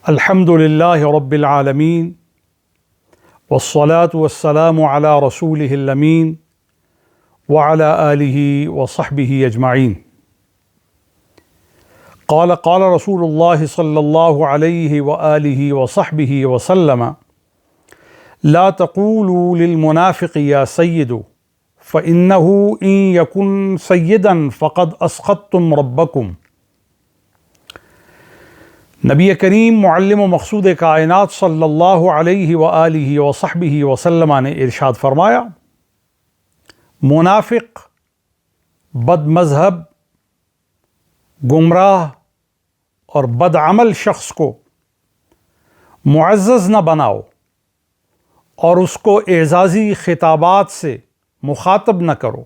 الحمد للہ رب العالمین والصلاة والسلام علی رسولہ الامین وعلی آلہ وصحبہ اجمعین۔ قال رسول اللہ صلی اللہ علیہ وآلہ وصحبہ وسلم لا تقولوا للمنافق یا سید فإنه إن يكن سیدا فقد اسخطتم ربکم۔ نبی کریم معلم و مقصود کائنات صلی اللہ علیہ وآلہ وصحبہ وسلم نے ارشاد فرمایا، منافق، بد مذہب، گمراہ اور بد عمل شخص کو معزز نہ بناؤ اور اس کو اعزازی خطابات سے مخاطب نہ کرو۔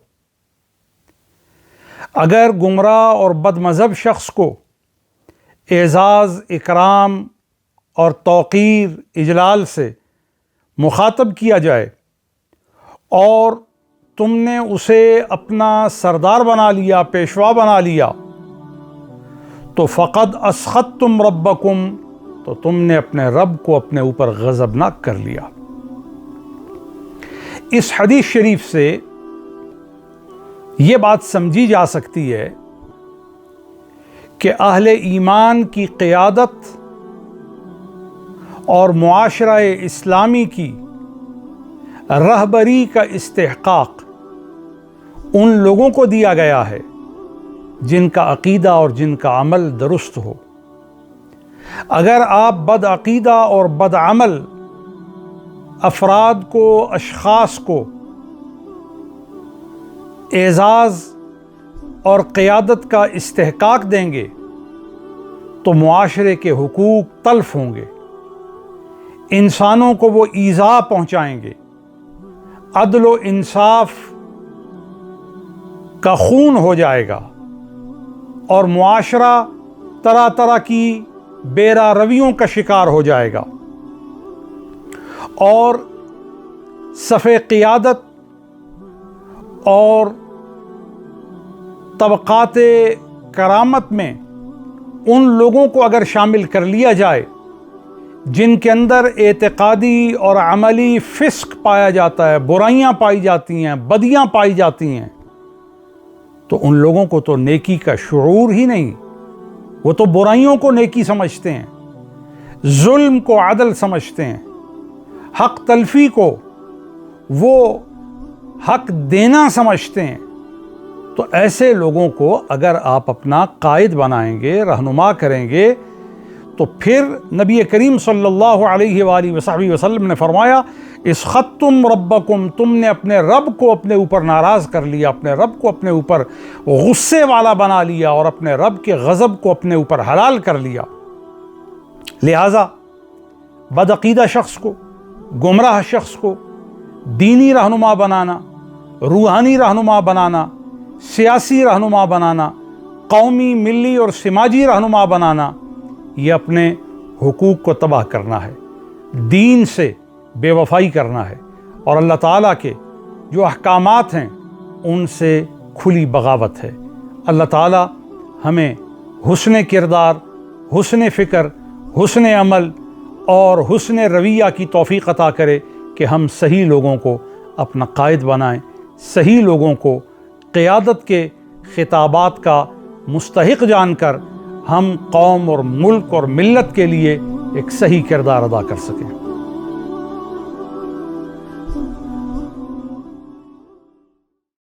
اگر گمراہ اور بد مذہب شخص کو اعزاز، اکرام اور توقیر، اجلال سے مخاطب کیا جائے اور تم نے اسے اپنا سردار بنا لیا، پیشوا بنا لیا، تو فقد اسخطتم ربکم، تو تم نے اپنے رب کو اپنے اوپر غضبناک کر لیا۔ اس حدیث شریف سے یہ بات سمجھی جا سکتی ہے کہ اہل ایمان کی قیادت اور معاشرہ اسلامی کی رہبری کا استحقاق ان لوگوں کو دیا گیا ہے جن کا عقیدہ اور جن کا عمل درست ہو۔ اگر آپ بد عقیدہ اور بد عمل افراد کو، اشخاص کو اعزاز اور قیادت کا استحقاق دیں گے تو معاشرے کے حقوق تلف ہوں گے، انسانوں کو وہ ایذا پہنچائیں گے، عدل و انصاف کا خون ہو جائے گا اور معاشرہ طرح طرح کی بیرا رویوں کا شکار ہو جائے گا، اور صف قیادت اور طبقات کرامت میں ان لوگوں کو اگر شامل کر لیا جائے جن کے اندر اعتقادی اور عملی فسق پایا جاتا ہے، برائیاں پائی جاتی ہیں، بدیاں پائی جاتی ہیں، تو ان لوگوں کو تو نیکی کا شعور ہی نہیں، وہ تو برائیوں کو نیکی سمجھتے ہیں، ظلم کو عدل سمجھتے ہیں، حق تلفی کو وہ حق دینا سمجھتے ہیں۔ تو ایسے لوگوں کو اگر آپ اپنا قائد بنائیں گے، رہنما کریں گے، تو پھر نبی کریم صلی اللہ علیہ وآلہ وصحبہ وسلم نے فرمایا، اسخطتم ربکم، تم نے اپنے رب کو اپنے اوپر ناراض کر لیا، اپنے رب کو اپنے اوپر غصے والا بنا لیا اور اپنے رب کے غضب کو اپنے اوپر حلال کر لیا۔ لہذا بدعقیدہ شخص کو، گمراہ شخص کو دینی رہنما بنانا، روحانی رہنما بنانا، سیاسی رہنما بنانا، قومی، ملی اور سماجی رہنما بنانا، یہ اپنے حقوق کو تباہ کرنا ہے، دین سے بے وفائی کرنا ہے، اور اللہ تعالیٰ کے جو احکامات ہیں ان سے کھلی بغاوت ہے۔ اللہ تعالیٰ ہمیں حسن کردار، حسن فکر، حسن عمل اور حسن رویہ کی توفیق عطا کرے کہ ہم صحیح لوگوں کو اپنا قائد بنائیں، صحیح لوگوں کو قیادت کے خطابات کا مستحق جان کر ہم قوم اور ملک اور ملت کے لیے ایک صحیح کردار ادا کر سکیں۔